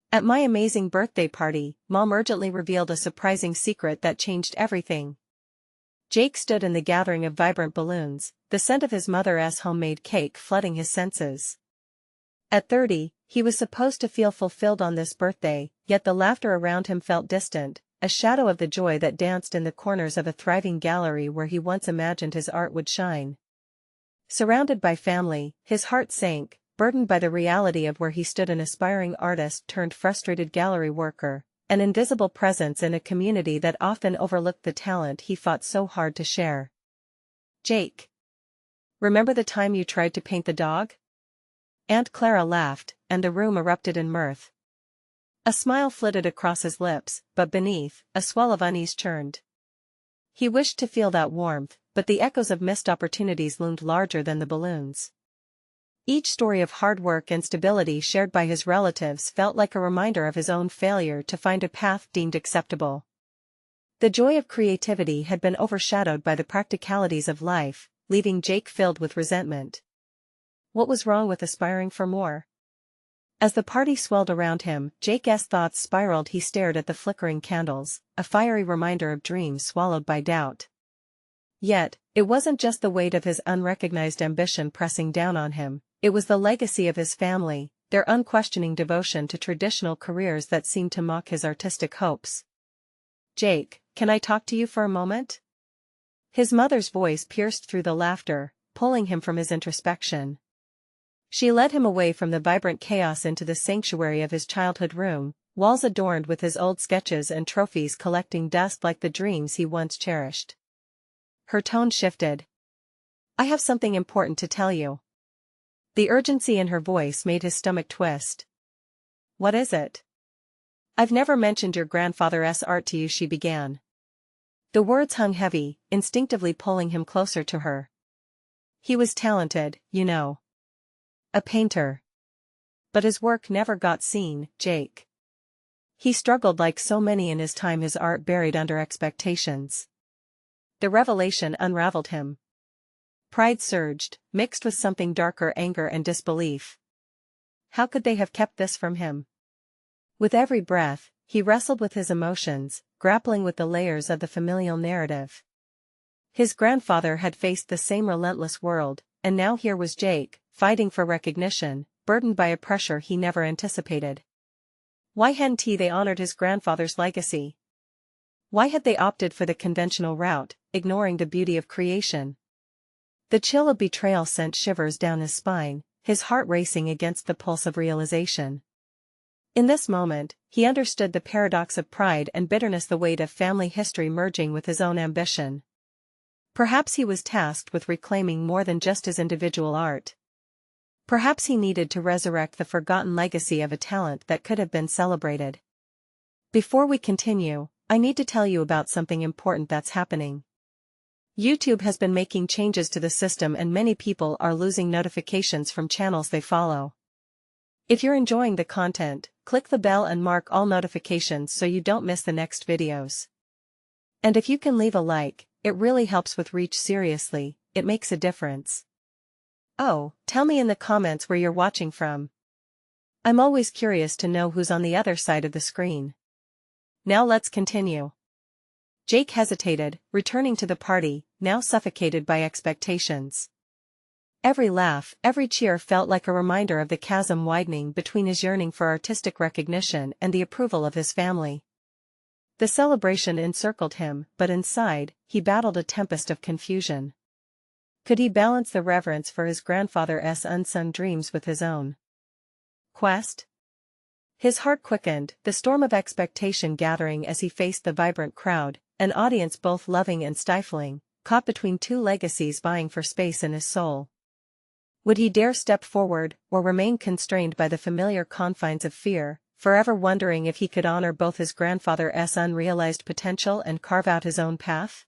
At my amazing birthday party, Mom urgently revealed a surprising secret that changed everything. Jake stood in the gathering of vibrant balloons, the scent of his mother's homemade cake flooding his senses. At 30, he was supposed to feel fulfilled on this birthday, yet the laughter around him felt distant, a shadow of the joy that danced in the corners of a thriving gallery where he once imagined his art would shine. Surrounded by family, his heart sank, burdened by the reality of where he stood, an aspiring artist turned frustrated gallery worker, an invisible presence in a community that often overlooked the talent he fought so hard to share. Jake. Remember the time you tried to paint the dog? Aunt Clara laughed, and the room erupted in mirth. A smile flitted across his lips, but beneath, a swell of unease churned. He wished to feel that warmth, but the echoes of missed opportunities loomed larger than the balloons. Each story of hard work and stability shared by his relatives felt like a reminder of his own failure to find a path deemed acceptable. The joy of creativity had been overshadowed by the practicalities of life, leaving Jake filled with resentment. What was wrong with aspiring for more? As the party swelled around him, Jake's thoughts spiraled. He stared at the flickering candles, a fiery reminder of dreams swallowed by doubt. Yet, it wasn't just the weight of his unrecognized ambition pressing down on him, it was the legacy of his family, their unquestioning devotion to traditional careers that seemed to mock his artistic hopes. "Jake, can I talk to you for a moment?" His mother's voice pierced through the laughter, pulling him from his introspection. She led him away from the vibrant chaos into the sanctuary of his childhood room, walls adorned with his old sketches and trophies collecting dust like the dreams he once cherished. Her tone shifted. "I have something important to tell you." The urgency in her voice made his stomach twist. "What is it?" "I've never mentioned your grandfather's art to you," she began. The words hung heavy, instinctively pulling him closer to her. "He was talented, you know. A painter. But his work never got seen, Jake. He struggled like so many in his time, his art buried under expectations." The revelation unraveled him. Pride surged, mixed with something darker, anger and disbelief. How could they have kept this from him? With every breath, he wrestled with his emotions, grappling with the layers of the familial narrative. His grandfather had faced the same relentless world, and now here was Jake, fighting for recognition, burdened by a pressure he never anticipated. Why hadn't they honored his grandfather's legacy? Why had they opted for the conventional route, ignoring the beauty of creation? The chill of betrayal sent shivers down his spine, his heart racing against the pulse of realization. In this moment, he understood the paradox of pride and bitterness, the weight of family history merging with his own ambition. Perhaps he was tasked with reclaiming more than just his individual art. Perhaps he needed to resurrect the forgotten legacy of a talent that could have been celebrated. Before we continue, I need to tell you about something important that's happening. YouTube has been making changes to the system and many people are losing notifications from channels they follow. If you're enjoying the content, click the bell and mark all notifications so you don't miss the next videos. And if you can leave a like, it really helps with reach. Seriously, it makes a difference. Oh, tell me in the comments where you're watching from. I'm always curious to know who's on the other side of the screen. Now let's continue. Jake hesitated, returning to the party, now suffocated by expectations. Every laugh, every cheer felt like a reminder of the chasm widening between his yearning for artistic recognition and the approval of his family. The celebration encircled him, but inside, he battled a tempest of confusion. Could he balance the reverence for his grandfather's unsung dreams with his own quest? His heart quickened, the storm of expectation gathering as he faced the vibrant crowd, an audience both loving and stifling, caught between two legacies vying for space in his soul. Would he dare step forward, or remain constrained by the familiar confines of fear, forever wondering if he could honor both his grandfather's unrealized potential and carve out his own path?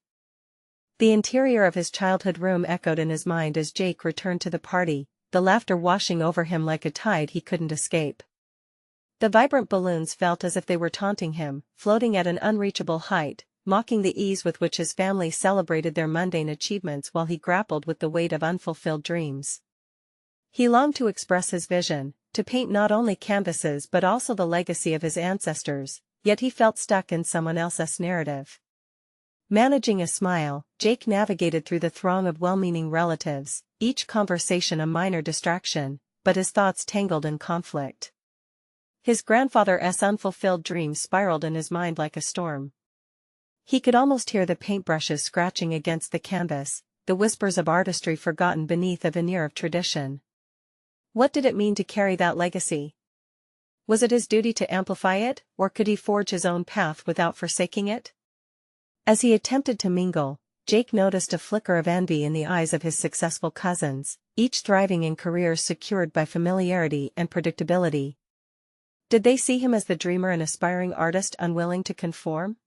The interior of his childhood room echoed in his mind as Jake returned to the party, the laughter washing over him like a tide he couldn't escape. The vibrant balloons felt as if they were taunting him, floating at an unreachable height, mocking the ease with which his family celebrated their mundane achievements while he grappled with the weight of unfulfilled dreams. He longed to express his vision, to paint not only canvases but also the legacy of his ancestors, yet he felt stuck in someone else's narrative. Managing a smile, Jake navigated through the throng of well-meaning relatives, each conversation a minor distraction, but his thoughts tangled in conflict. His grandfather's unfulfilled dreams spiraled in his mind like a storm. He could almost hear the paintbrushes scratching against the canvas, the whispers of artistry forgotten beneath a veneer of tradition. What did it mean to carry that legacy? Was it his duty to amplify it, or could he forge his own path without forsaking it? As he attempted to mingle, Jake noticed a flicker of envy in the eyes of his successful cousins, each thriving in careers secured by familiarity and predictability. Did they see him as the dreamer and aspiring artist unwilling to conform?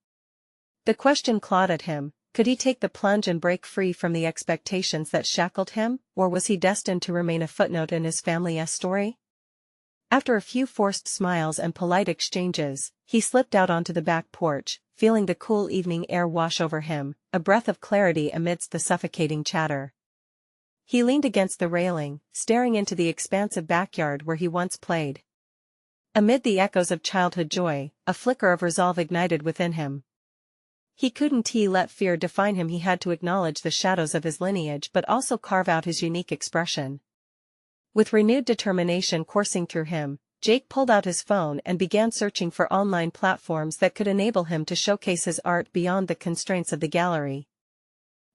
The question clawed at him: could he take the plunge and break free from the expectations that shackled him, or was he destined to remain a footnote in his family's story? After a few forced smiles and polite exchanges, he slipped out onto the back porch, feeling the cool evening air wash over him, a breath of clarity amidst the suffocating chatter. He leaned against the railing, staring into the expansive backyard where he once played. Amid the echoes of childhood joy, a flicker of resolve ignited within him. He couldn't let fear define him. He had to acknowledge the shadows of his lineage but also carve out his unique expression. With renewed determination coursing through him, Jake pulled out his phone and began searching for online platforms that could enable him to showcase his art beyond the constraints of the gallery.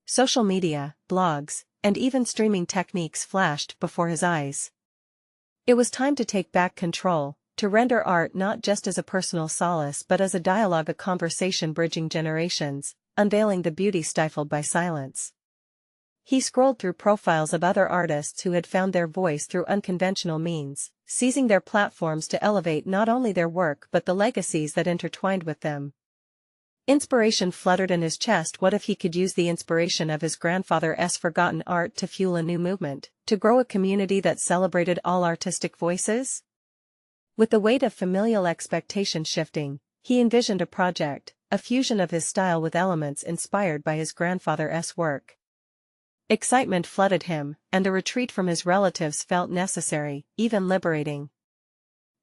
Social media, blogs, and even streaming techniques flashed before his eyes. It was time to take back control, to render art not just as a personal solace but as a dialogue, a conversation bridging generations, unveiling the beauty stifled by silence. He scrolled through profiles of other artists who had found their voice through unconventional means, seizing their platforms to elevate not only their work but the legacies that intertwined with them. Inspiration fluttered in his chest. What if he could use the inspiration of his grandfather's forgotten art to fuel a new movement, to grow a community that celebrated all artistic voices? With the weight of familial expectation shifting, he envisioned a project, a fusion of his style with elements inspired by his grandfather's work. Excitement flooded him, and a retreat from his relatives felt necessary, even liberating.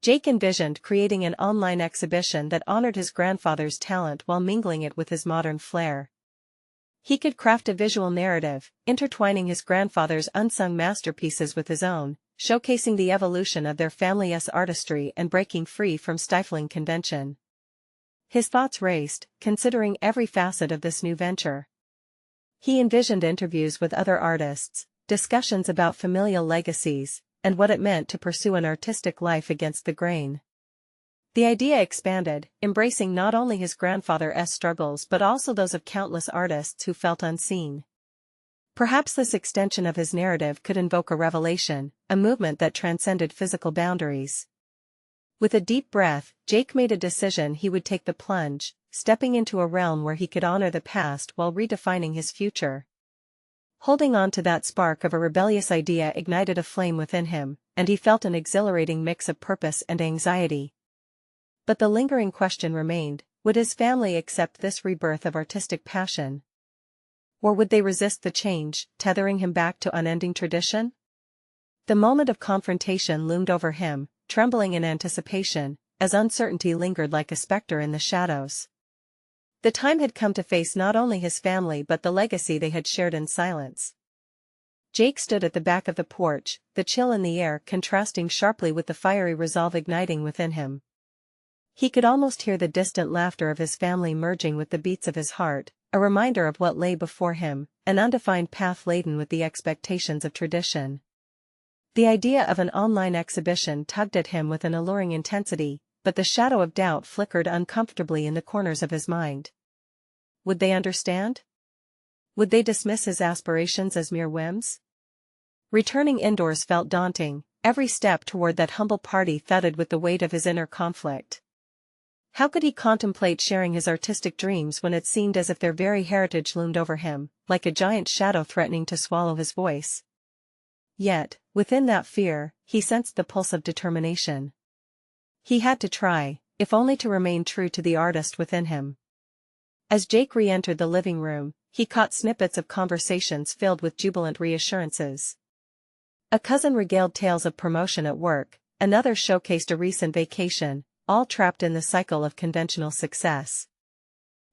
Jake envisioned creating an online exhibition that honored his grandfather's talent while mingling it with his modern flair. He could craft a visual narrative, intertwining his grandfather's unsung masterpieces with his own, showcasing the evolution of their family's artistry and breaking free from stifling convention. His thoughts raced, considering every facet of this new venture. He envisioned interviews with other artists, discussions about familial legacies, and what it meant to pursue an artistic life against the grain. The idea expanded, embracing not only his grandfather's struggles but also those of countless artists who felt unseen. Perhaps this extension of his narrative could invoke a revelation, a movement that transcended physical boundaries. With a deep breath, Jake made a decision: he would take the plunge, stepping into a realm where he could honor the past while redefining his future. Holding on to that spark of a rebellious idea ignited a flame within him, and he felt an exhilarating mix of purpose and anxiety. But the lingering question remained: would his family accept this rebirth of artistic passion? Or would they resist the change, tethering him back to unending tradition? The moment of confrontation loomed over him, trembling in anticipation, as uncertainty lingered like a specter in the shadows. The time had come to face not only his family but the legacy they had shared in silence. Jake stood at the back of the porch, the chill in the air contrasting sharply with the fiery resolve igniting within him. He could almost hear the distant laughter of his family merging with the beats of his heart, a reminder of what lay before him, an undefined path laden with the expectations of tradition. The idea of an online exhibition tugged at him with an alluring intensity, but the shadow of doubt flickered uncomfortably in the corners of his mind. Would they understand? Would they dismiss his aspirations as mere whims? Returning indoors felt daunting, every step toward that humble party thudded with the weight of his inner conflict. How could he contemplate sharing his artistic dreams when it seemed as if their very heritage loomed over him, like a giant shadow threatening to swallow his voice? Yet, within that fear, he sensed the pulse of determination. He had to try, if only to remain true to the artist within him. As Jake re-entered the living room, he caught snippets of conversations filled with jubilant reassurances. A cousin regaled tales of promotion at work, Another showcased a recent vacation, all trapped in the cycle of conventional success.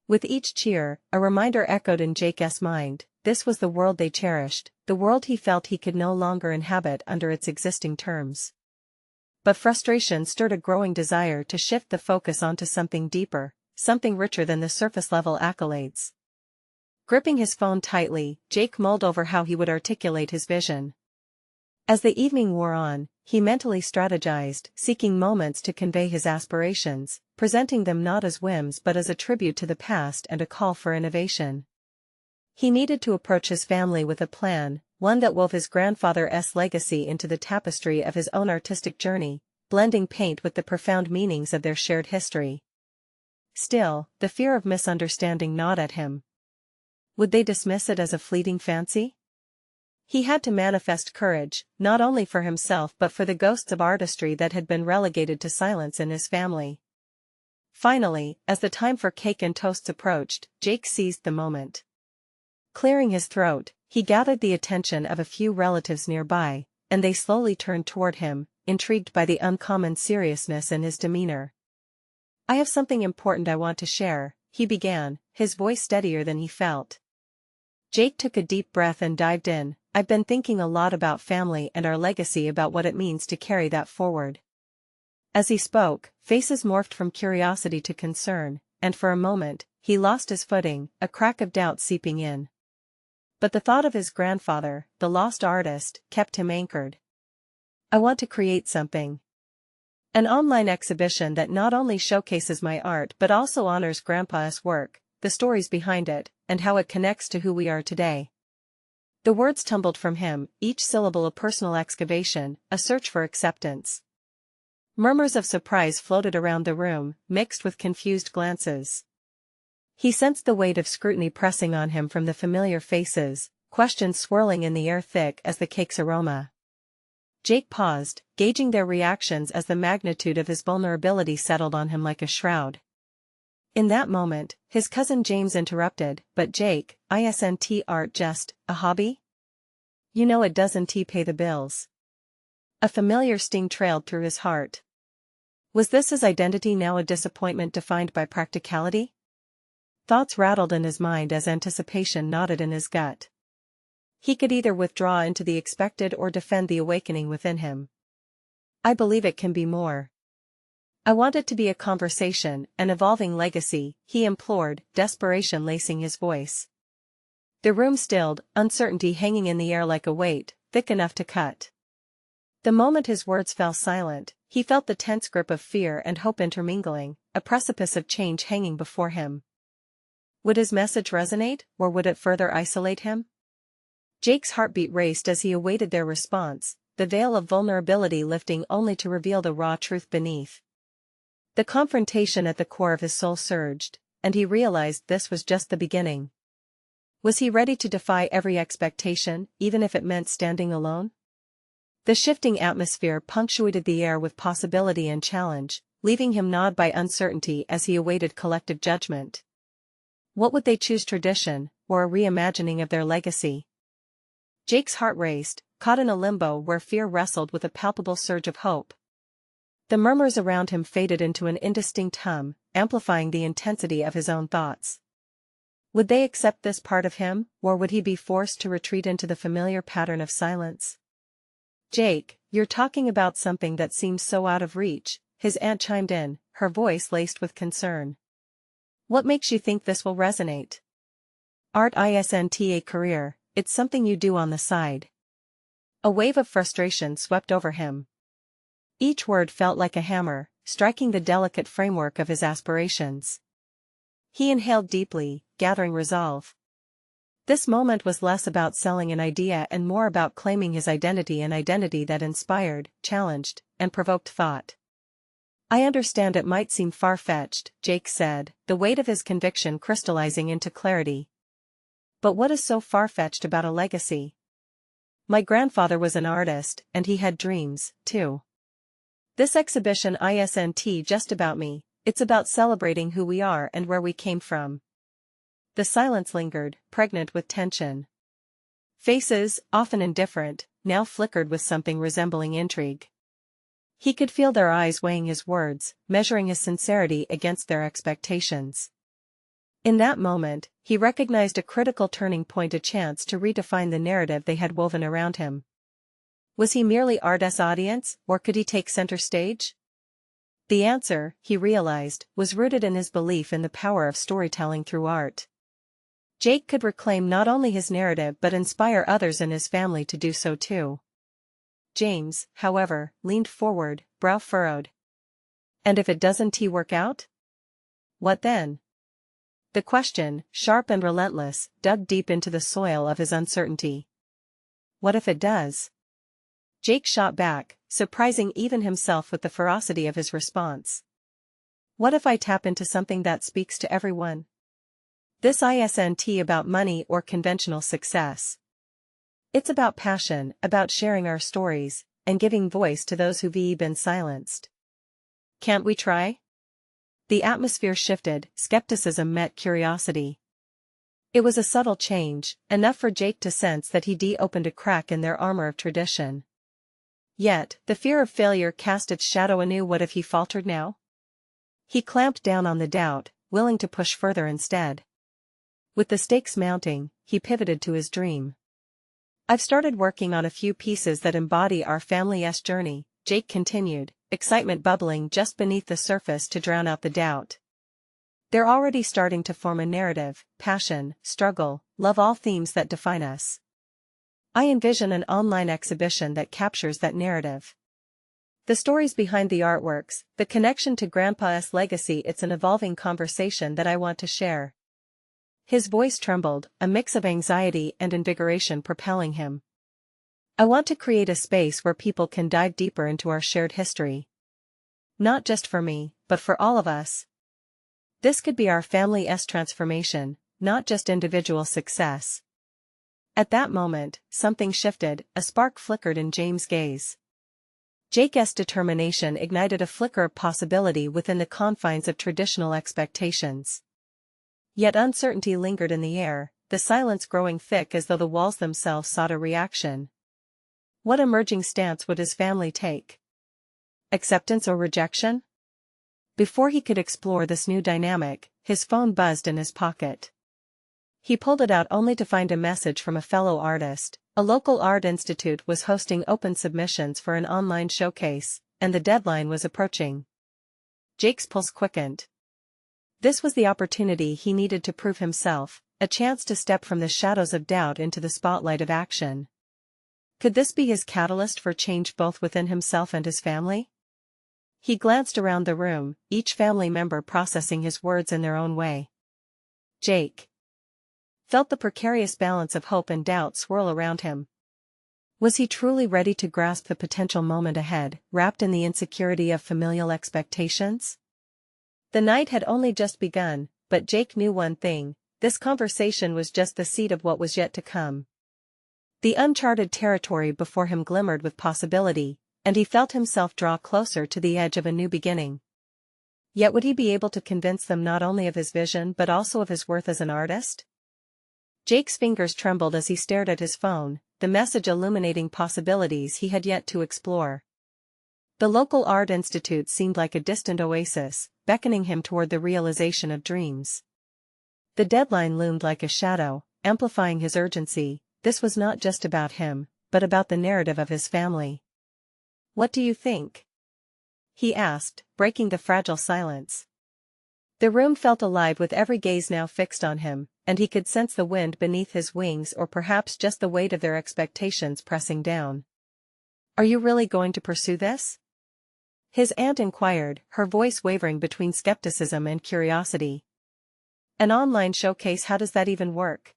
With each cheer, a reminder echoed in Jake's mind: this was the world they cherished, the world he felt he could no longer inhabit under its existing terms. But frustration stirred a growing desire to shift the focus onto something deeper, something richer than the surface-level accolades. Gripping his phone tightly, Jake mulled over how he would articulate his vision. As the evening wore on, he mentally strategized, seeking moments to convey his aspirations, presenting them not as whims but as a tribute to the past and a call for innovation. He needed to approach his family with a plan, one that wove his grandfather's legacy into the tapestry of his own artistic journey, blending paint with the profound meanings of their shared history. Still, the fear of misunderstanding gnawed at him. Would they dismiss it as a fleeting fancy? He had to manifest courage, not only for himself but for the ghosts of artistry that had been relegated to silence in his family. Finally, as the time for cake and toasts approached, Jake seized the moment. Clearing his throat, he gathered the attention of a few relatives nearby, and they slowly turned toward him, intrigued by the uncommon seriousness in his demeanor. "I have something important I want to share," he began, his voice steadier than he felt. Jake took a deep breath and dived in. "I've been thinking a lot about family and our legacy, about what it means to carry that forward." As he spoke, faces morphed from curiosity to concern, and for a moment, he lost his footing, a crack of doubt seeping in. But the thought of his grandfather, the lost artist, kept him anchored. "I want to create something. An online exhibition that not only showcases my art but also honors Grandpa's work, the stories behind it, and how it connects to who we are today." The words tumbled from him, each syllable a personal excavation, a search for acceptance. Murmurs of surprise floated around the room, mixed with confused glances. He sensed the weight of scrutiny pressing on him from the familiar faces, questions swirling in the air thick as the cake's aroma. Jake paused, gauging their reactions as the magnitude of his vulnerability settled on him like a shroud. In that moment, his cousin James interrupted, "But Jake, isn't art just a hobby? You know it doesn't pay the bills." A familiar sting trailed through his heart. Was this his identity, now a disappointment defined by practicality? Thoughts rattled in his mind as anticipation knotted in his gut. He could either withdraw into the expected or defend the awakening within him. "I believe it can be more. I want it to be a conversation, an evolving legacy," he implored, desperation lacing his voice. The room stilled, uncertainty hanging in the air like a weight, thick enough to cut. The moment his words fell silent, he felt the tense grip of fear and hope intermingling, a precipice of change hanging before him. Would his message resonate, or would it further isolate him? Jake's heartbeat raced as he awaited their response, the veil of vulnerability lifting only to reveal the raw truth beneath. The confrontation at the core of his soul surged, and he realized this was just the beginning. Was he ready to defy every expectation, even if it meant standing alone? The shifting atmosphere punctuated the air with possibility and challenge, leaving him gnawed by uncertainty as he awaited collective judgment. What would they choose, tradition, or a reimagining of their legacy? Jake's heart raced, caught in a limbo where fear wrestled with a palpable surge of hope. The murmurs around him faded into an indistinct hum, amplifying the intensity of his own thoughts. Would they accept this part of him, or would he be forced to retreat into the familiar pattern of silence? "Jake, you're talking about something that seems so out of reach," his aunt chimed in, her voice laced with concern. "What makes you think this will resonate? Art isn't a career, it's something you do on the side." A wave of frustration swept over him. Each word felt like a hammer, striking the delicate framework of his aspirations. He inhaled deeply, gathering resolve. This moment was less about selling an idea and more about claiming his identity, an identity that inspired, challenged, and provoked thought. "I understand it might seem far-fetched," Jake said, the weight of his conviction crystallizing into clarity. "But what is so far-fetched about a legacy? My grandfather was an artist, and he had dreams, too. This exhibition isn't just about me, it's about celebrating who we are and where we came from." The silence lingered, pregnant with tension. Faces, often indifferent, now flickered with something resembling intrigue. He could feel their eyes weighing his words, measuring his sincerity against their expectations. In that moment, he recognized a critical turning point, a chance to redefine the narrative they had woven around him. Was he merely art's audience, or could he take center stage? The answer, he realized, was rooted in his belief in the power of storytelling through art. Jake could reclaim not only his narrative but inspire others in his family to do so too. James, however, leaned forward, brow furrowed. And if it doesn't work out? What then? The question, sharp and relentless, dug deep into the soil of his uncertainty. What if it does? Jake shot back, surprising even himself with the ferocity of his response. What if I tap into something that speaks to everyone? This isn't about money or conventional success. It's about passion, about sharing our stories, and giving voice to those who've been silenced. Can't we try? The atmosphere shifted, skepticism met curiosity. It was a subtle change, enough for Jake to sense that he'd opened a crack in their armor of tradition. Yet, the fear of failure cast its shadow anew. What if he faltered now? He clamped down on the doubt, willing to push further instead. With the stakes mounting, he pivoted to his dream. I've started working on a few pieces that embody our family's journey, Jake continued, excitement bubbling just beneath the surface to drown out the doubt. They're already starting to form a narrative: passion, struggle, love, all themes that define us. I envision an online exhibition that captures that narrative. The stories behind the artworks, the connection to Grandpa's legacy, it's an evolving conversation that I want to share. His voice trembled, a mix of anxiety and invigoration propelling him. I want to create a space where people can dive deeper into our shared history. Not just for me, but for all of us. This could be our family's transformation, not just individual success. At that moment, something shifted, a spark flickered in James' gaze. Jake's determination ignited a flicker of possibility within the confines of traditional expectations. Yet uncertainty lingered in the air, the silence growing thick as though the walls themselves sought a reaction. What emerging stance would his family take? Acceptance or rejection? Before he could explore this new dynamic, his phone buzzed in his pocket. He pulled it out only to find a message from a fellow artist. A local art institute was hosting open submissions for an online showcase, and the deadline was approaching. Jake's pulse quickened. This was the opportunity he needed to prove himself, a chance to step from the shadows of doubt into the spotlight of action. Could this be his catalyst for change both within himself and his family? He glanced around the room, each family member processing his words in their own way. Jake felt the precarious balance of hope and doubt swirl around him. Was he truly ready to grasp the potential moment ahead, wrapped in the insecurity of familial expectations? The night had only just begun, but Jake knew one thing: this conversation was just the seed of what was yet to come. The uncharted territory before him glimmered with possibility, and he felt himself draw closer to the edge of a new beginning. Yet would he be able to convince them not only of his vision but also of his worth as an artist? Jake's fingers trembled as he stared at his phone, the message illuminating possibilities he had yet to explore. The local art institute seemed like a distant oasis, beckoning him toward the realization of dreams. The deadline loomed like a shadow, amplifying his urgency. This was not just about him, but about the narrative of his family. "What do you think?" he asked, breaking the fragile silence. The room felt alive with every gaze now fixed on him, and he could sense the wind beneath his wings, or perhaps just the weight of their expectations pressing down. "Are you really going to pursue this?" his aunt inquired, her voice wavering between skepticism and curiosity. "An online showcase, how does that even work?"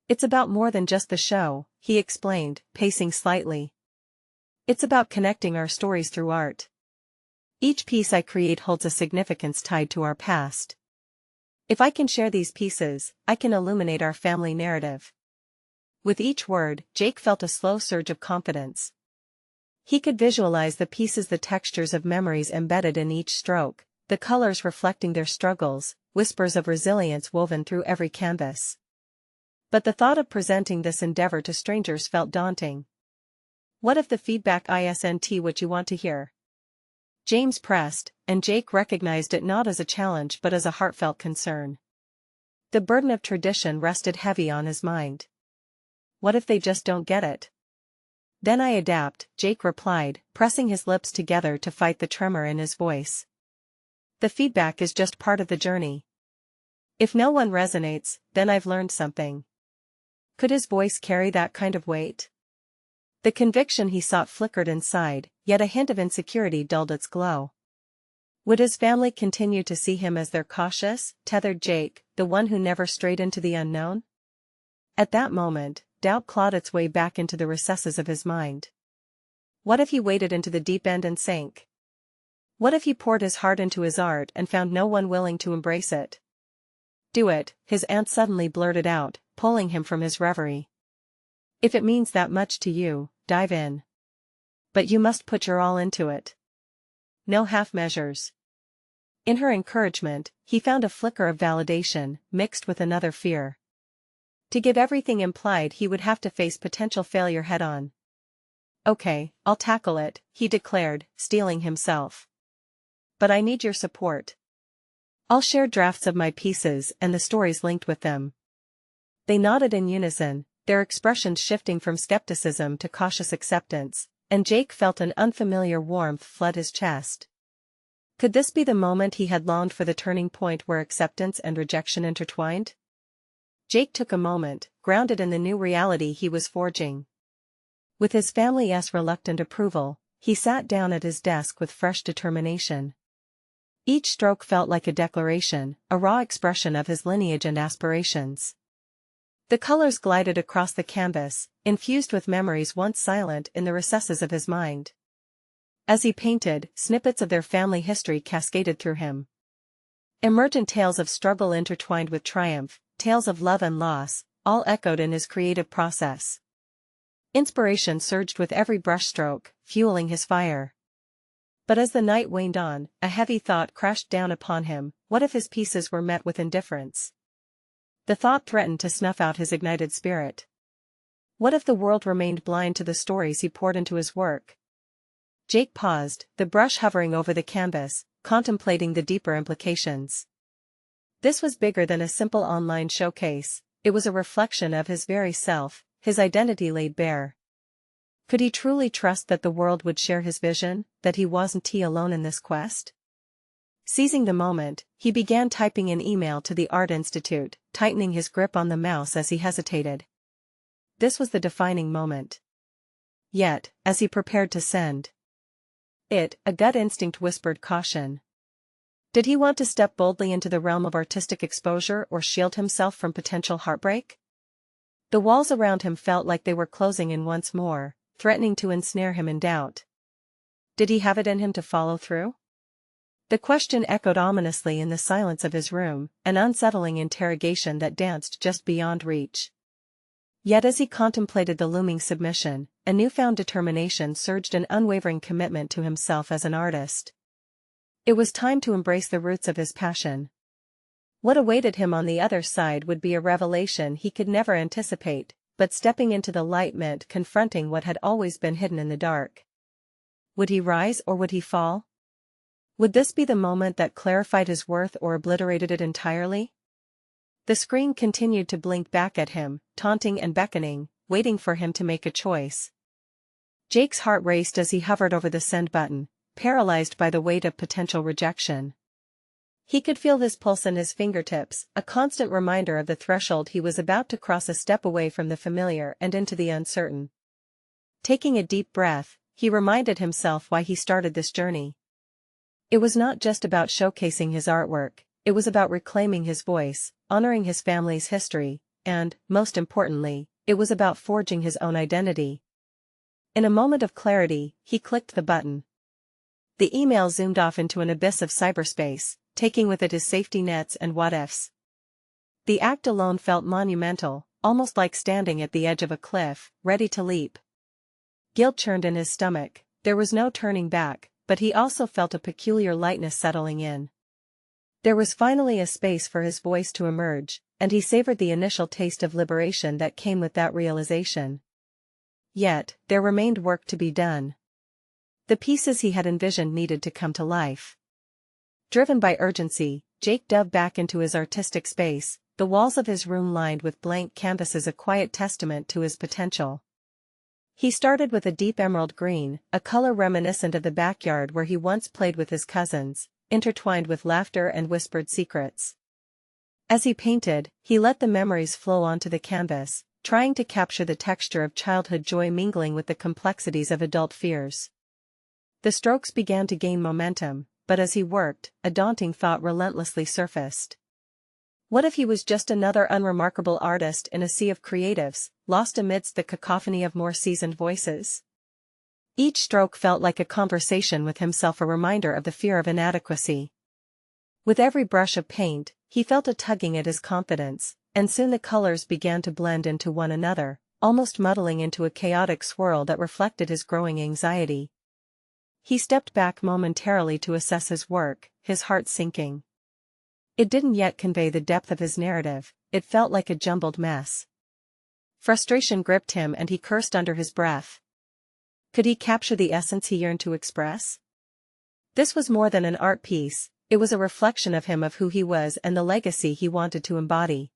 "It's about more than just the show," he explained, pacing slightly. "It's about connecting our stories through art. Each piece I create holds a significance tied to our past. If I can share these pieces, I can illuminate our family narrative." With each word, Jake felt a slow surge of confidence. He could visualize the pieces, the textures of memories embedded in each stroke, the colors reflecting their struggles, whispers of resilience woven through every canvas. But the thought of presenting this endeavor to strangers felt daunting. What if the feedback isn't what you want to hear? James pressed, and Jake recognized it not as a challenge but as a heartfelt concern. The burden of tradition rested heavy on his mind. What if they just don't get it? Then I adapt, Jake replied, pressing his lips together to fight the tremor in his voice. The feedback is just part of the journey. If no one resonates, then I've learned something. Could his voice carry that kind of weight? The conviction he sought flickered inside, yet a hint of insecurity dulled its glow. Would his family continue to see him as their cautious, tethered Jake, the one who never strayed into the unknown? At that moment, doubt clawed its way back into the recesses of his mind. What if he waded into the deep end and sank? What if he poured his heart into his art and found no one willing to embrace it? Do it, his aunt suddenly blurted out, pulling him from his reverie. If it means that much to you, dive in. But you must put your all into it. No half measures. In her encouragement, he found a flicker of validation, mixed with another fear. To give everything implied he would have to face potential failure head-on. Okay, I'll tackle it, he declared, steeling himself. But I need your support. I'll share drafts of my pieces and the stories linked with them. They nodded in unison, their expressions shifting from skepticism to cautious acceptance, and Jake felt an unfamiliar warmth flood his chest. Could this be the moment he had longed for, the turning point where acceptance and rejection intertwined? Jake took a moment, grounded in the new reality he was forging. With his family's reluctant approval, he sat down at his desk with fresh determination. Each stroke felt like a declaration, a raw expression of his lineage and aspirations. The colors glided across the canvas, infused with memories once silent in the recesses of his mind. As he painted, snippets of their family history cascaded through him. Emergent tales of struggle intertwined with triumph, tales of love and loss, all echoed in his creative process. Inspiration surged with every brushstroke, fueling his fire. But as the night waned on, a heavy thought crashed down upon him: what if his pieces were met with indifference? The thought threatened to snuff out his ignited spirit. What if the world remained blind to the stories he poured into his work? Jake paused, the brush hovering over the canvas, contemplating the deeper implications. This was bigger than a simple online showcase, it was a reflection of his very self, his identity laid bare. Could he truly trust that the world would share his vision, that he wasn't alone in this quest? Seizing the moment, he began typing an email to the Art Institute, tightening his grip on the mouse as he hesitated. This was the defining moment. Yet, as he prepared to send it, a gut instinct whispered caution. Did he want to step boldly into the realm of artistic exposure or shield himself from potential heartbreak? The walls around him felt like they were closing in once more, threatening to ensnare him in doubt. Did he have it in him to follow through? The question echoed ominously in the silence of his room, an unsettling interrogation that danced just beyond reach. Yet as he contemplated the looming submission, a newfound determination surged, an unwavering commitment to himself as an artist. It was time to embrace the roots of his passion. What awaited him on the other side would be a revelation he could never anticipate, but stepping into the light meant confronting what had always been hidden in the dark. Would he rise or would he fall? Would this be the moment that clarified his worth or obliterated it entirely? The screen continued to blink back at him, taunting and beckoning, waiting for him to make a choice. Jake's heart raced as he hovered over the send button, paralyzed by the weight of potential rejection. He could feel his pulse in his fingertips, a constant reminder of the threshold he was about to cross, a step away from the familiar and into the uncertain. Taking a deep breath, he reminded himself why he started this journey. It was not just about showcasing his artwork, it was about reclaiming his voice, honoring his family's history, and, most importantly, it was about forging his own identity. In a moment of clarity, he clicked the button. The email zoomed off into an abyss of cyberspace, taking with it his safety nets and what-ifs. The act alone felt monumental, almost like standing at the edge of a cliff, ready to leap. Guilt churned in his stomach, there was no turning back, but he also felt a peculiar lightness settling in. There was finally a space for his voice to emerge, and he savored the initial taste of liberation that came with that realization. Yet, there remained work to be done. The The pieces he had envisioned needed to come to life. Driven by urgency, Jake dove back into his artistic space, the walls of his room lined with blank canvases, a quiet testament to his potential. He started with a deep emerald green, a color reminiscent of the backyard where he once played with his cousins, intertwined with laughter and whispered secrets. As he painted, he let the memories flow onto the canvas, trying to capture the texture of childhood joy mingling with the complexities of adult fears. The strokes began to gain momentum, but as he worked, a daunting thought relentlessly surfaced. What if he was just another unremarkable artist in a sea of creatives, lost amidst the cacophony of more seasoned voices? Each stroke felt like a conversation with himself, a reminder of the fear of inadequacy. With every brush of paint, he felt a tugging at his confidence, and soon the colors began to blend into one another, almost muddling into a chaotic swirl that reflected his growing anxiety. He stepped back momentarily to assess his work, his heart sinking. It didn't yet convey the depth of his narrative, it felt like a jumbled mess. Frustration gripped him and he cursed under his breath. Could he capture the essence he yearned to express? This was more than an art piece, it was a reflection of him, of who he was and the legacy he wanted to embody.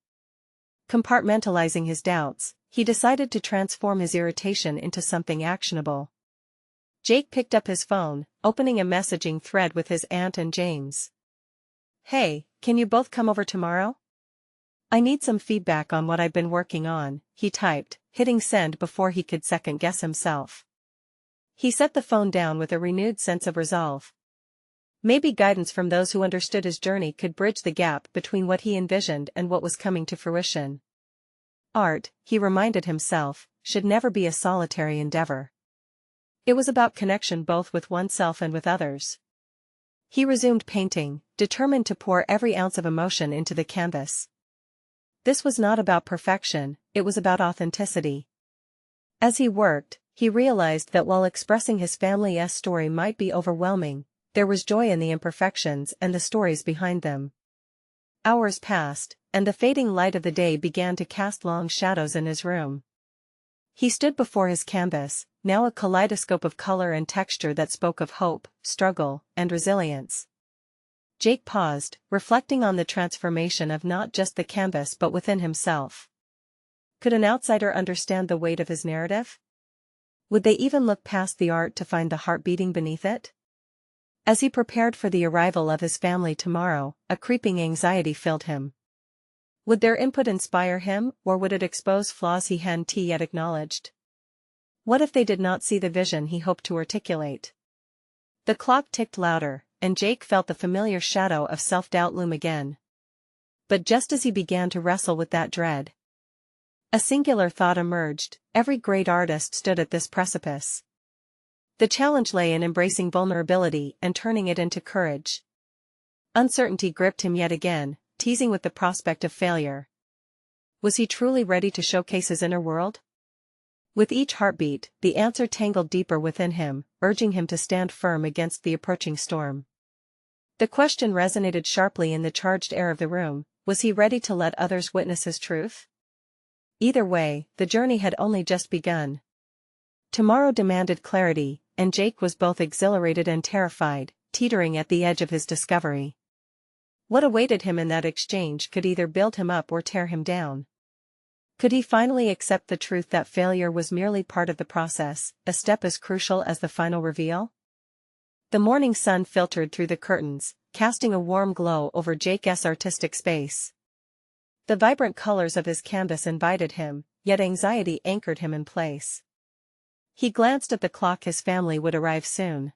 Compartmentalizing his doubts, he decided to transform his irritation into something actionable. Jake picked up his phone, opening a messaging thread with his aunt and James. "Hey, can you both come over tomorrow? I need some feedback on what I've been working on," he typed, hitting send before he could second-guess himself. He set the phone down with a renewed sense of resolve. Maybe guidance from those who understood his journey could bridge the gap between what he envisioned and what was coming to fruition. Art, he reminded himself, should never be a solitary endeavor. It was about connection both with oneself and with others. He resumed painting, determined to pour every ounce of emotion into the canvas. This was not about perfection, it was about authenticity. As he worked, he realized that while expressing his family's story might be overwhelming, there was joy in the imperfections and the stories behind them. Hours passed, and the fading light of the day began to cast long shadows in his room. He stood before his canvas, now a kaleidoscope of color and texture that spoke of hope, struggle, and resilience. Jake paused, reflecting on the transformation of not just the canvas but within himself. Could an outsider understand the weight of his narrative? Would they even look past the art to find the heart beating beneath it? As he prepared for the arrival of his family tomorrow, a creeping anxiety filled him. Would their input inspire him, or would it expose flaws he hadn't yet acknowledged? What if they did not see the vision he hoped to articulate? The clock ticked louder, and Jake felt the familiar shadow of self-doubt loom again. But just as he began to wrestle with that dread, a singular thought emerged: every great artist stood at this precipice. The challenge lay in embracing vulnerability and turning it into courage. Uncertainty gripped him yet again, teasing with the prospect of failure. Was he truly ready to showcase his inner world? With each heartbeat, the answer tangled deeper within him, urging him to stand firm against the approaching storm. The question resonated sharply in the charged air of the room: was he ready to let others witness his truth? Either way, the journey had only just begun. Tomorrow demanded clarity, and Jake was both exhilarated and terrified, teetering at the edge of his discovery. What awaited him in that exchange could either build him up or tear him down. Could he finally accept the truth that failure was merely part of the process, a step as crucial as the final reveal? The morning sun filtered through the curtains, casting a warm glow over Jake's artistic space. The vibrant colors of his canvas invited him, yet anxiety anchored him in place. He glanced at the clock. His family would arrive soon.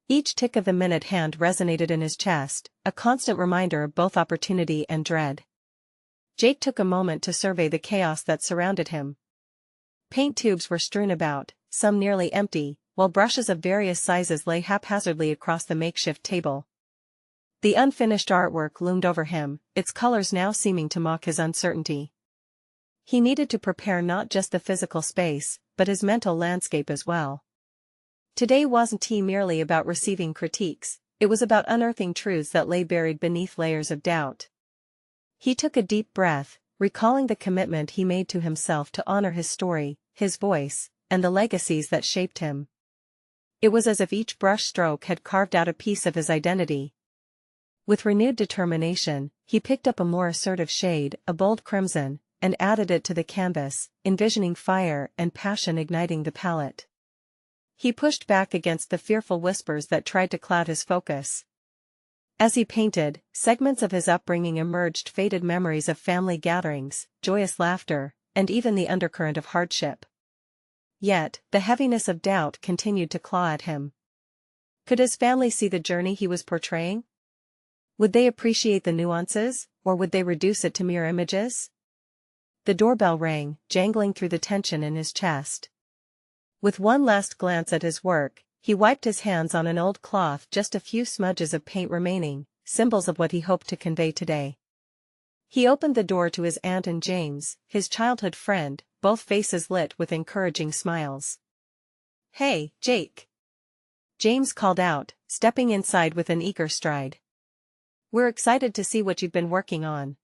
Each tick of the minute hand resonated in his chest, a constant reminder of both opportunity and dread. Jake took a moment to survey the chaos that surrounded him. Paint tubes were strewn about, some nearly empty, while brushes of various sizes lay haphazardly across the makeshift table. The unfinished artwork loomed over him, its colors now seeming to mock his uncertainty. He needed to prepare not just the physical space, but his mental landscape as well. Today wasn't merely about receiving critiques, it was about unearthing truths that lay buried beneath layers of doubt. He took a deep breath, recalling the commitment he made to himself to honor his story, his voice, and the legacies that shaped him. It was as if each brush stroke had carved out a piece of his identity. With renewed determination, he picked up a more assertive shade, a bold crimson, and added it to the canvas, envisioning fire and passion igniting the palette. He pushed back against the fearful whispers that tried to cloud his focus. As he painted, segments of his upbringing emerged, faded memories of family gatherings, joyous laughter, and even the undercurrent of hardship. Yet, the heaviness of doubt continued to claw at him. Could his family see the journey he was portraying? Would they appreciate the nuances, or would they reduce it to mere images? The doorbell rang, jangling through the tension in his chest. With one last glance at his work, he wiped his hands on an old cloth, just a few smudges of paint remaining, symbols of what he hoped to convey today. He opened the door to his aunt and James, his childhood friend, both faces lit with encouraging smiles. "Hey, Jake!" James called out, stepping inside with an eager stride. "We're excited to see what you've been working on."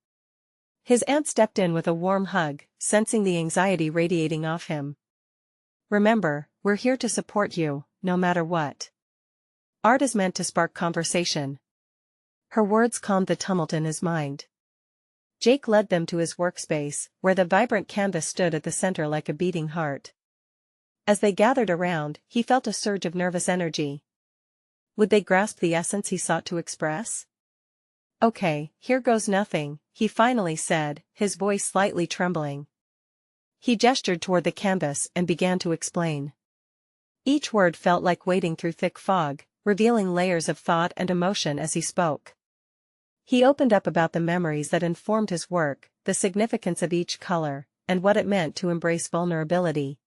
His aunt stepped in with a warm hug, sensing the anxiety radiating off him. "Remember, we're here to support you, no matter what. Art is meant to spark conversation." Her words calmed the tumult in his mind. Jake led them to his workspace, where the vibrant canvas stood at the center like a beating heart. As they gathered around, he felt a surge of nervous energy. Would they grasp the essence he sought to express? "Okay, here goes nothing," he finally said, his voice slightly trembling. He gestured toward the canvas and began to explain. Each word felt like wading through thick fog, revealing layers of thought and emotion as he spoke. He opened up about the memories that informed his work, the significance of each color, and what it meant to embrace vulnerability.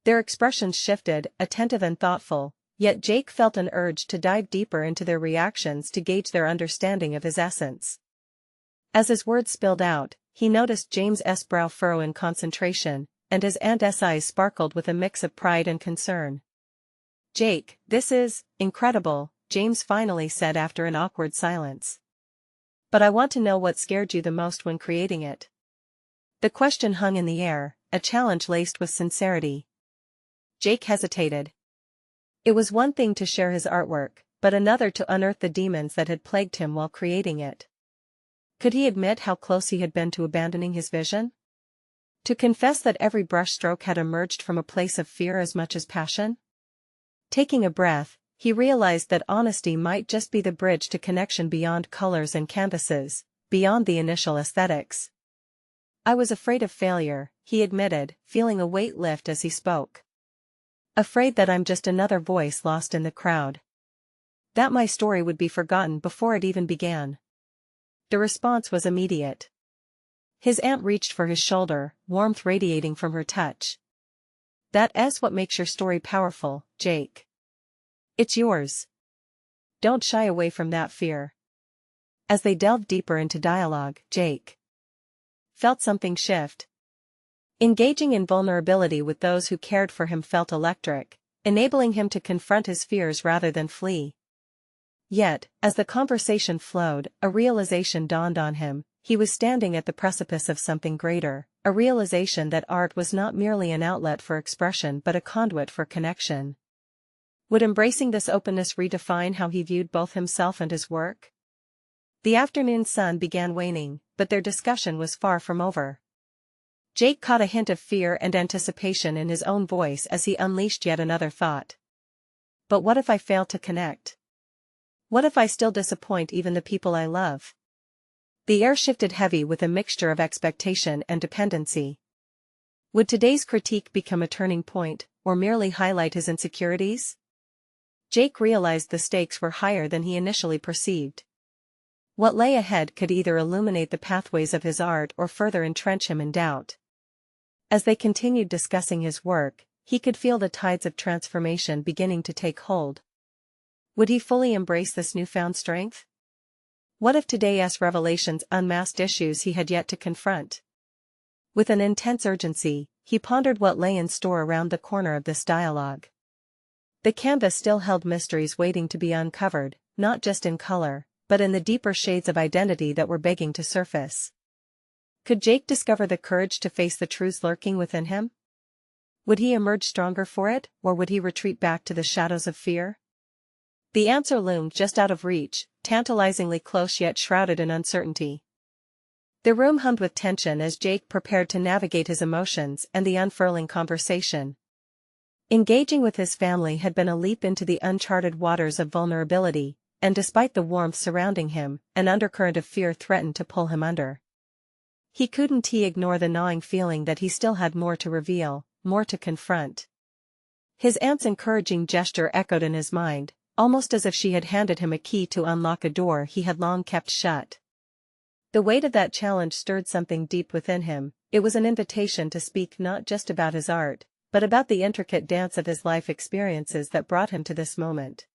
Their expressions shifted, attentive and thoughtful, yet Jake felt an urge to dive deeper into their reactions to gauge their understanding of his essence. As his words spilled out, he noticed James's brow furrow in concentration, and his aunt's eyes sparkled with a mix of pride and concern. "Jake, this is incredible," James finally said after an awkward silence. "But I want to know what scared you the most when creating it." The question hung in the air, a challenge laced with sincerity. Jake hesitated. It was one thing to share his artwork, but another to unearth the demons that had plagued him while creating it. Could he admit how close he had been to abandoning his vision? To confess that every brushstroke had emerged from a place of fear as much as passion? Taking a breath, he realized that honesty might just be the bridge to connection beyond colors and canvases, beyond the initial aesthetics. "I was afraid of failure," he admitted, feeling a weight lift as he spoke. "Afraid that I'm just another voice lost in the crowd. That my story would be forgotten before it even began." The response was immediate. His aunt reached for his shoulder, warmth radiating from her touch. "That's what makes your story powerful, Jake. It's yours. Don't shy away from that fear." As they delved deeper into dialogue, Jake felt something shift. Engaging in vulnerability with those who cared for him felt electric, enabling him to confront his fears rather than flee. Yet, as the conversation flowed, a realization dawned on him. He was standing at the precipice of something greater, a realization that art was not merely an outlet for expression but a conduit for connection. Would embracing this openness redefine how he viewed both himself and his work? The afternoon sun began waning, but their discussion was far from over. Jake caught a hint of fear and anticipation in his own voice as he unleashed yet another thought. "But what if I fail to connect? What if I still disappoint even the people I love?" The air shifted heavy with a mixture of expectation and dependency. Would today's critique become a turning point, or merely highlight his insecurities? Jake realized the stakes were higher than he initially perceived. What lay ahead could either illuminate the pathways of his art or further entrench him in doubt. As they continued discussing his work, he could feel the tides of transformation beginning to take hold. Would he fully embrace this newfound strength? What if today's revelations unmasked issues he had yet to confront? With an intense urgency, he pondered what lay in store around the corner of this dialogue. The canvas still held mysteries waiting to be uncovered, not just in color, but in the deeper shades of identity that were begging to surface. Could Jake discover the courage to face the truths lurking within him? Would he emerge stronger for it, or would he retreat back to the shadows of fear? The answer loomed just out of reach, tantalizingly close yet shrouded in uncertainty. The room hummed with tension as Jake prepared to navigate his emotions and the unfurling conversation. Engaging with his family had been a leap into the uncharted waters of vulnerability, and despite the warmth surrounding him, an undercurrent of fear threatened to pull him under. He couldn't ignore the gnawing feeling that he still had more to reveal, more to confront. His aunt's encouraging gesture echoed in his mind, almost as if she had handed him a key to unlock a door he had long kept shut. The weight of that challenge stirred something deep within him. It was an invitation to speak not just about his art, but about the intricate dance of his life experiences that brought him to this moment.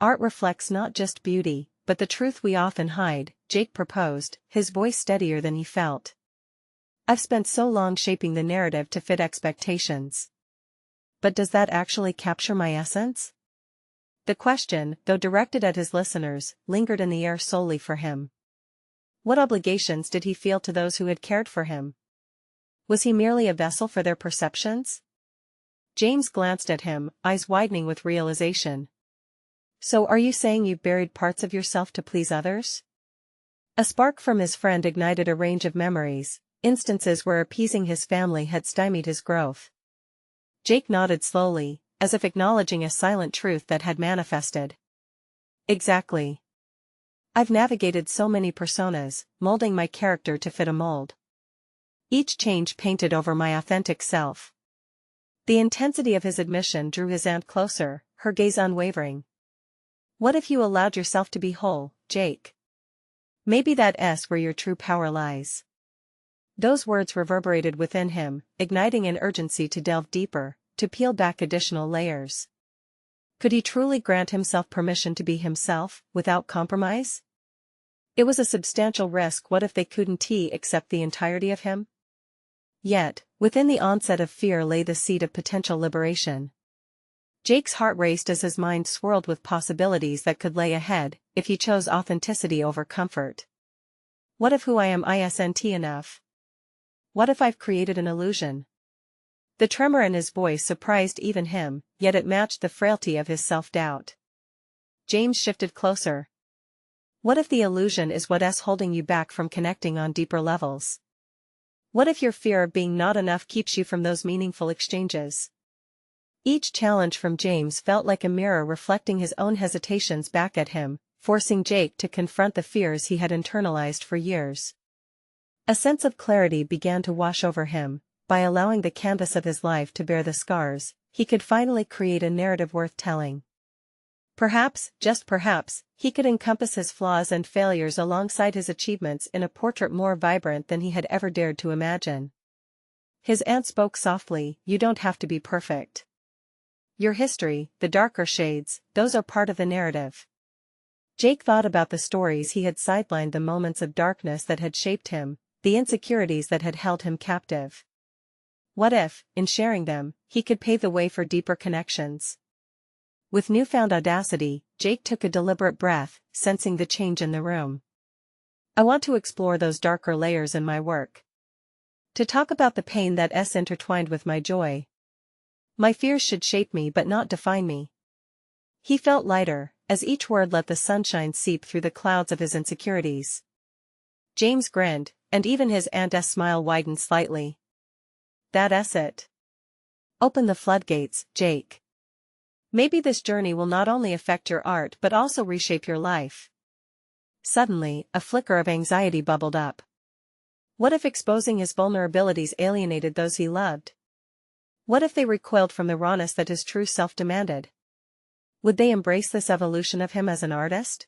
Art reflects not just beauty, but the truth we often hide, Jake proposed, his voice steadier than he felt. I've spent so long shaping the narrative to fit expectations. But does that actually capture my essence? The question, though directed at his listeners, lingered in the air solely for him. What obligations did he feel to those who had cared for him? Was he merely a vessel for their perceptions? James glanced at him, eyes widening with realization. So are you saying you've buried parts of yourself to please others? A spark from his friend ignited a range of memories, instances where appeasing his family had stymied his growth. Jake nodded slowly, as if acknowledging a silent truth that had manifested. Exactly. I've navigated so many personas, molding my character to fit a mold. Each change painted over my authentic self. The intensity of his admission drew his aunt closer, her gaze unwavering. What if you allowed yourself to be whole, Jake? Maybe that's where your true power lies. Those words reverberated within him, igniting an urgency to delve deeper, to peel back additional layers. Could he truly grant himself permission to be himself, without compromise? It was a substantial risk. What if they couldn't accept the entirety of him? Yet, within the onset of fear lay the seed of potential liberation. Jake's heart raced as his mind swirled with possibilities that could lay ahead, if he chose authenticity over comfort. What if who I am isn't enough? What if I've created an illusion? The tremor in his voice surprised even him, yet it matched the frailty of his self-doubt. James shifted closer. What if the illusion is what's holding you back from connecting on deeper levels? What if your fear of being not enough keeps you from those meaningful exchanges? Each challenge from James felt like a mirror reflecting his own hesitations back at him, forcing Jake to confront the fears he had internalized for years. A sense of clarity began to wash over him. By allowing the canvas of his life to bear the scars, he could finally create a narrative worth telling. Perhaps, just perhaps, he could encompass his flaws and failures alongside his achievements in a portrait more vibrant than he had ever dared to imagine. His aunt spoke softly, "You don't have to be perfect. Your history, the darker shades, those are part of the narrative." Jake thought about the stories he had sidelined, the moments of darkness that had shaped him, the insecurities that had held him captive. What if, in sharing them, he could pave the way for deeper connections? With newfound audacity, Jake took a deliberate breath, sensing the change in the room. I want to explore those darker layers in my work. To talk about the pain that's intertwined with my joy. My fears should shape me but not define me. He felt lighter, as each word let the sunshine seep through the clouds of his insecurities. James grinned, and even his aunt's smile widened slightly. That's it. Open the floodgates, Jake. Maybe this journey will not only affect your art but also reshape your life. Suddenly, a flicker of anxiety bubbled up. What if exposing his vulnerabilities alienated those he loved? What if they recoiled from the rawness that his true self demanded? Would they embrace this evolution of him as an artist?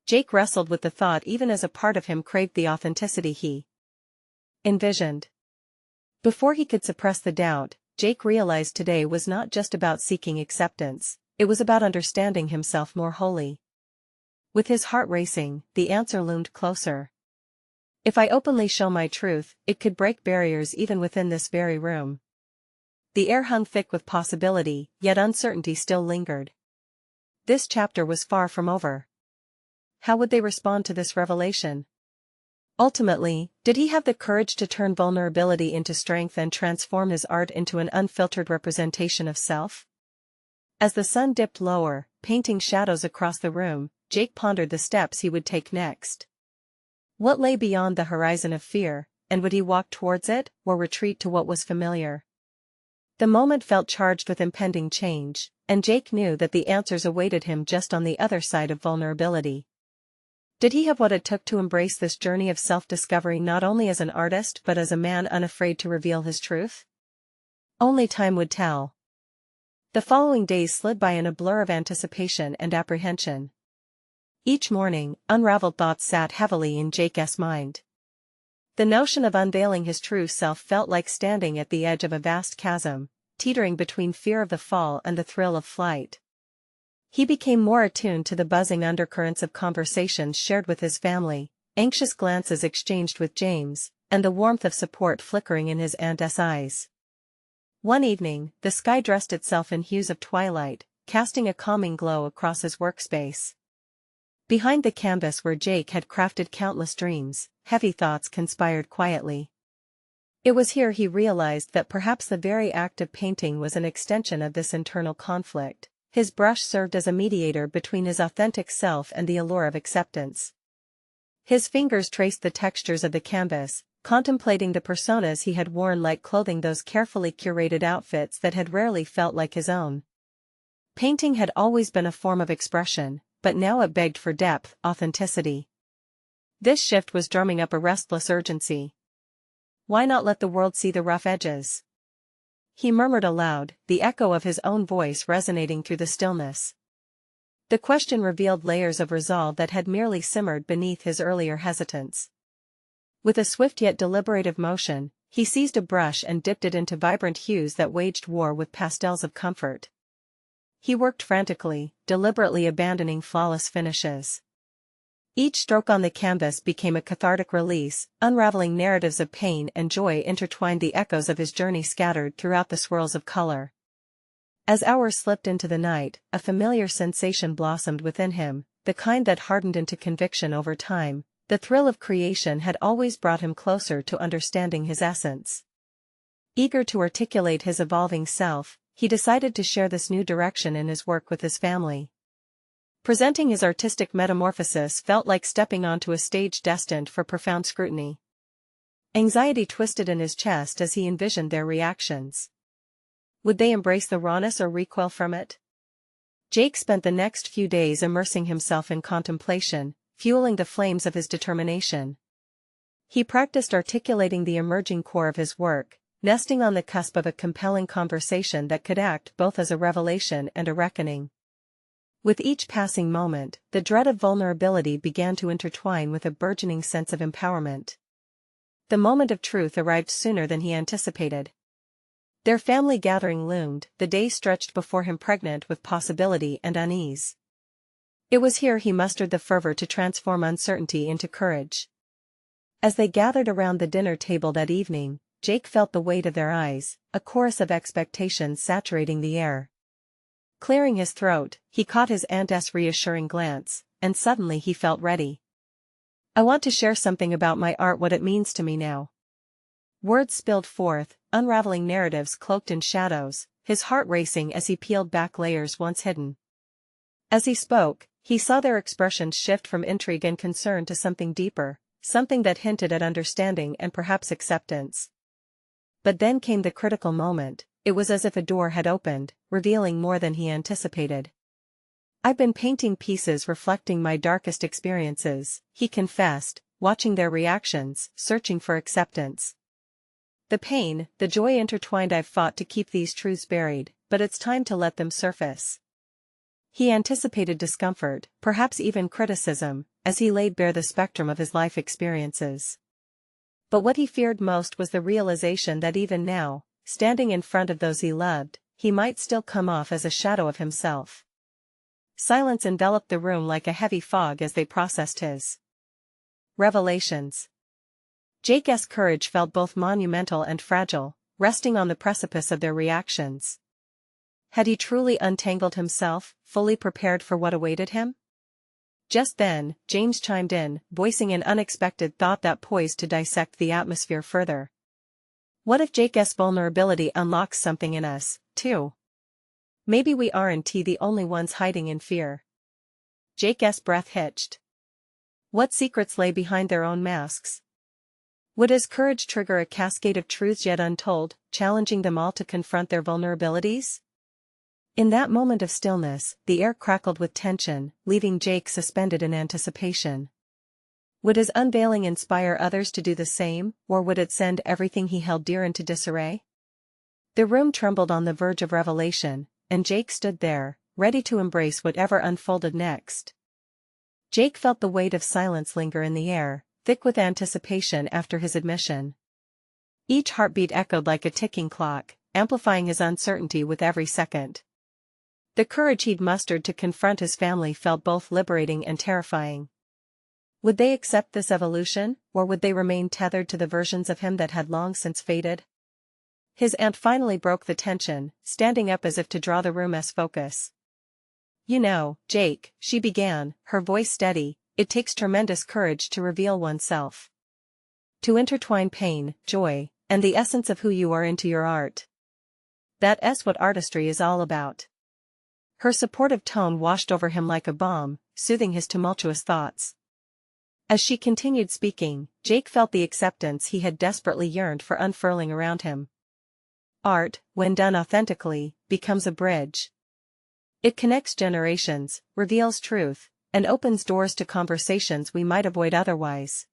Jake wrestled with the thought even as a part of him craved the authenticity he envisioned. Before he could suppress the doubt, Jake realized today was not just about seeking acceptance, it was about understanding himself more wholly. With his heart racing, the answer loomed closer. If I openly show my truth, it could break barriers even within this very room. The air hung thick with possibility, yet uncertainty still lingered. This chapter was far from over. How would they respond to this revelation? Ultimately, did he have the courage to turn vulnerability into strength and transform his art into an unfiltered representation of self? As the sun dipped lower, painting shadows across the room, Jake pondered the steps he would take next. What lay beyond the horizon of fear, and would he walk towards it, or retreat to what was familiar? The moment felt charged with impending change, and Jake knew that the answers awaited him just on the other side of vulnerability. Did he have what it took to embrace this journey of self-discovery not only as an artist but as a man unafraid to reveal his truth? Only time would tell. The following days slid by in a blur of anticipation and apprehension. Each morning, unraveled thoughts sat heavily in Jake's mind. The notion of unveiling his true self felt like standing at the edge of a vast chasm, teetering between fear of the fall and the thrill of flight. He became more attuned to the buzzing undercurrents of conversations shared with his family, anxious glances exchanged with James, and the warmth of support flickering in his aunt's eyes. One evening, the sky dressed itself in hues of twilight, casting a calming glow across his workspace. Behind the canvas where Jake had crafted countless dreams, heavy thoughts conspired quietly. It was here he realized that perhaps the very act of painting was an extension of this internal conflict. His brush served as a mediator between his authentic self and the allure of acceptance. His fingers traced the textures of the canvas, contemplating the personas he had worn like clothing, those carefully curated outfits that had rarely felt like his own. Painting had always been a form of expression, but now it begged for depth, authenticity. This shift was drumming up a restless urgency. Why not let the world see the rough edges? He murmured aloud, the echo of his own voice resonating through the stillness. The question revealed layers of resolve that had merely simmered beneath his earlier hesitance. With a swift yet deliberative motion, he seized a brush and dipped it into vibrant hues that waged war with pastels of comfort. He worked frantically, deliberately abandoning flawless finishes. Each stroke on the canvas became a cathartic release, unraveling narratives of pain and joy intertwined, the echoes of his journey scattered throughout the swirls of color. As hours slipped into the night, a familiar sensation blossomed within him, the kind that hardened into conviction over time. The thrill of creation had always brought him closer to understanding his essence. Eager to articulate his evolving self, he decided to share this new direction in his work with his family. Presenting his artistic metamorphosis felt like stepping onto a stage destined for profound scrutiny. Anxiety twisted in his chest as he envisioned their reactions. Would they embrace the rawness or recoil from it? Jake spent the next few days immersing himself in contemplation, fueling the flames of his determination. He practiced articulating the emerging core of his work, nesting on the cusp of a compelling conversation that could act both as a revelation and a reckoning. With each passing moment, the dread of vulnerability began to intertwine with a burgeoning sense of empowerment. The moment of truth arrived sooner than he anticipated. Their family gathering loomed, the day stretched before him pregnant with possibility and unease. It was here he mustered the fervor to transform uncertainty into courage. As they gathered around the dinner table that evening, Jake felt the weight of their eyes, a chorus of expectations saturating the air. Clearing his throat, he caught his aunt's reassuring glance, and suddenly he felt ready. I want to share something about my art, what it means to me now. Words spilled forth, unraveling narratives cloaked in shadows, his heart racing as he peeled back layers once hidden. As he spoke, he saw their expressions shift from intrigue and concern to something deeper, something that hinted at understanding and perhaps acceptance. But then came the critical moment. It was as if a door had opened, revealing more than he anticipated. I've been painting pieces reflecting my darkest experiences, he confessed, watching their reactions, searching for acceptance. The pain, the joy intertwined. I've fought to keep these truths buried, but it's time to let them surface. He anticipated discomfort, perhaps even criticism, as he laid bare the spectrum of his life experiences. But what he feared most was the realization that even now, standing in front of those he loved, he might still come off as a shadow of himself. Silence enveloped the room like a heavy fog as they processed his revelations. Jake's courage felt both monumental and fragile, resting on the precipice of their reactions. Had he truly untangled himself, fully prepared for what awaited him? Just then, James chimed in, voicing an unexpected thought that poised to dissect the atmosphere further. What if Jake's vulnerability unlocks something in us, too? Maybe we aren't the only ones hiding in fear. Jake's breath hitched. What secrets lay behind their own masks? Would his courage trigger a cascade of truths yet untold, challenging them all to confront their vulnerabilities? In that moment of stillness, the air crackled with tension, leaving Jake suspended in anticipation. Would his unveiling inspire others to do the same, or would it send everything he held dear into disarray? The room trembled on the verge of revelation, and Jake stood there, ready to embrace whatever unfolded next. Jake felt the weight of silence linger in the air, thick with anticipation after his admission. Each heartbeat echoed like a ticking clock, amplifying his uncertainty with every second. The courage he'd mustered to confront his family felt both liberating and terrifying. Would they accept this evolution, or would they remain tethered to the versions of him that had long since faded? His aunt finally broke the tension, standing up as if to draw the room's focus. "You know, Jake," she began, her voice steady, "it takes tremendous courage to reveal oneself. To intertwine pain, joy, and the essence of who you are into your art. That's what artistry is all about." Her supportive tone washed over him like a balm, soothing his tumultuous thoughts. As she continued speaking, Jake felt the acceptance he had desperately yearned for unfurling around him. Art, when done authentically, becomes a bridge. It connects generations, reveals truth, and opens doors to conversations we might avoid otherwise.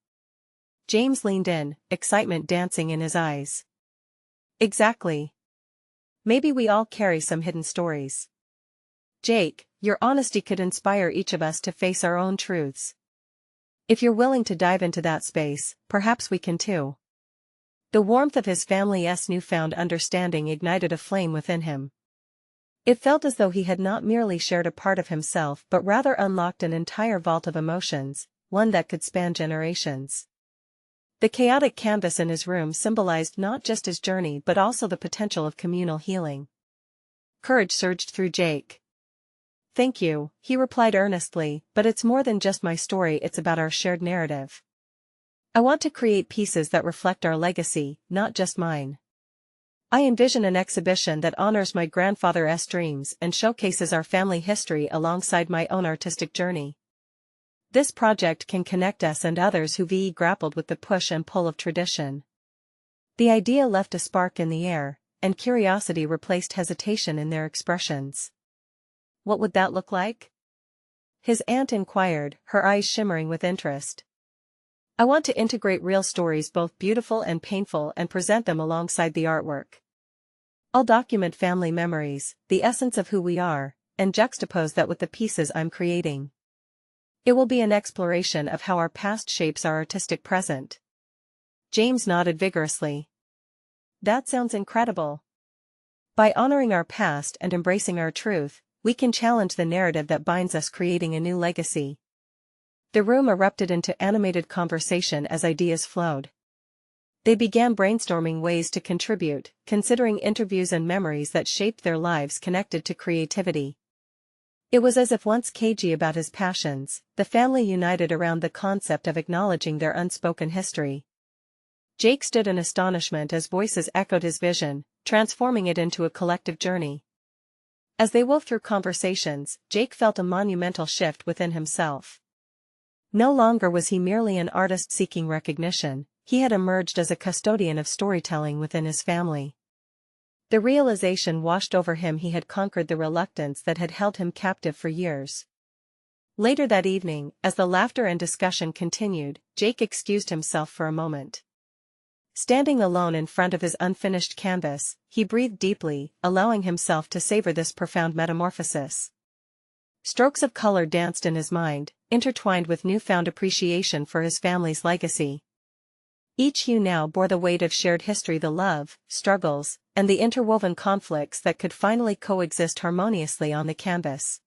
James leaned in, excitement dancing in his eyes. Exactly. Maybe we all carry some hidden stories. Jake, your honesty could inspire each of us to face our own truths. If you're willing to dive into that space, perhaps we can too. The warmth of his family's newfound understanding ignited a flame within him. It felt as though he had not merely shared a part of himself but rather unlocked an entire vault of emotions, one that could span generations. The chaotic canvas in his room symbolized not just his journey but also the potential of communal healing. Courage surged through Jake. "Thank you," he replied earnestly, "but it's more than just my story, it's about our shared narrative. I want to create pieces that reflect our legacy, not just mine. I envision an exhibition that honors my grandfather's dreams and showcases our family history alongside my own artistic journey. This project can connect us and others who've grappled with the push and pull of tradition." The idea left a spark in the air, and curiosity replaced hesitation in their expressions. "What would that look like?" his aunt inquired, her eyes shimmering with interest. "I want to integrate real stories, both beautiful and painful, and present them alongside the artwork. I'll document family memories, the essence of who we are, and juxtapose that with the pieces I'm creating. It will be an exploration of how our past shapes our artistic present." James nodded vigorously. "That sounds incredible. By honoring our past and embracing our truth, we can challenge the narrative that binds us, creating a new legacy." The room erupted into animated conversation as ideas flowed. They began brainstorming ways to contribute, considering interviews and memories that shaped their lives connected to creativity. It was as if, once cagey about his passions, the family united around the concept of acknowledging their unspoken history. Jake stood in astonishment as voices echoed his vision, transforming it into a collective journey. As they wove through conversations, Jake felt a monumental shift within himself. No longer was he merely an artist seeking recognition, he had emerged as a custodian of storytelling within his family. The realization washed over him he had conquered the reluctance that had held him captive for years. Later that evening, as the laughter and discussion continued, Jake excused himself for a moment. Standing alone in front of his unfinished canvas, he breathed deeply, allowing himself to savor this profound metamorphosis. Strokes of color danced in his mind, intertwined with newfound appreciation for his family's legacy. Each hue now bore the weight of shared history, the love, struggles, and the interwoven conflicts that could finally coexist harmoniously on the canvas.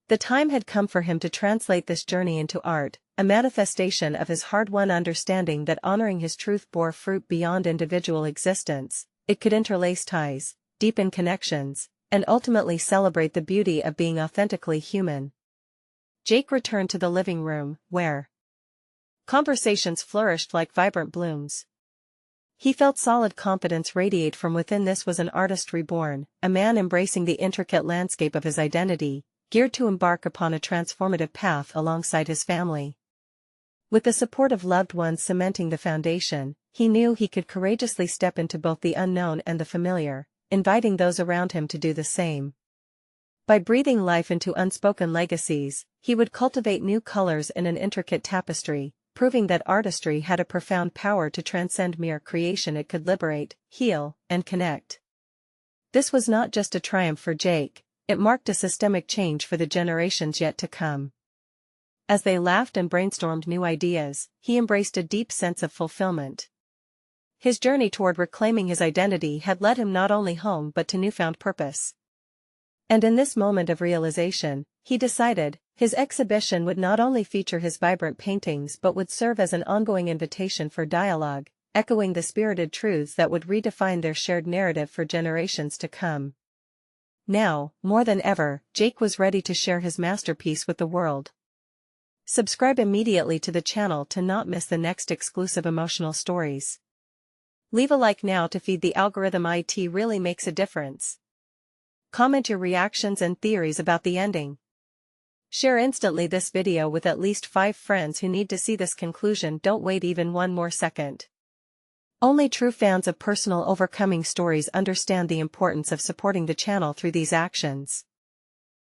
The time had come for him to translate this journey into art, a manifestation of his hard-won understanding that honoring his truth bore fruit beyond individual existence. It could interlace ties, deepen connections, and ultimately celebrate the beauty of being authentically human. Jake returned to the living room, where conversations flourished like vibrant blooms. He felt solid confidence radiate from within. This was an artist reborn, a man embracing the intricate landscape of his identity, geared to embark upon a transformative path alongside his family. With the support of loved ones cementing the foundation, he knew he could courageously step into both the unknown and the familiar, inviting those around him to do the same. By breathing life into unspoken legacies, he would cultivate new colors in an intricate tapestry, proving that artistry had a profound power to transcend mere creation. It could liberate, heal, and connect. This was not just a triumph for Jake, it marked a systemic change for the generations yet to come. As they laughed and brainstormed new ideas, he embraced a deep sense of fulfillment. His journey toward reclaiming his identity had led him not only home but to newfound purpose. And in this moment of realization, he decided, his exhibition would not only feature his vibrant paintings but would serve as an ongoing invitation for dialogue, echoing the spirited truths that would redefine their shared narrative for generations to come. Now, more than ever, Jake was ready to share his masterpiece with the world. Subscribe immediately to the channel to not miss the next exclusive emotional stories. Leave a like now to feed the algorithm. It really makes a difference. Comment your reactions and theories about the ending. Share instantly this video with at least 5 friends who need to see this conclusion. Don't wait even one more second. Only true fans of personal overcoming stories understand the importance of supporting the channel through these actions.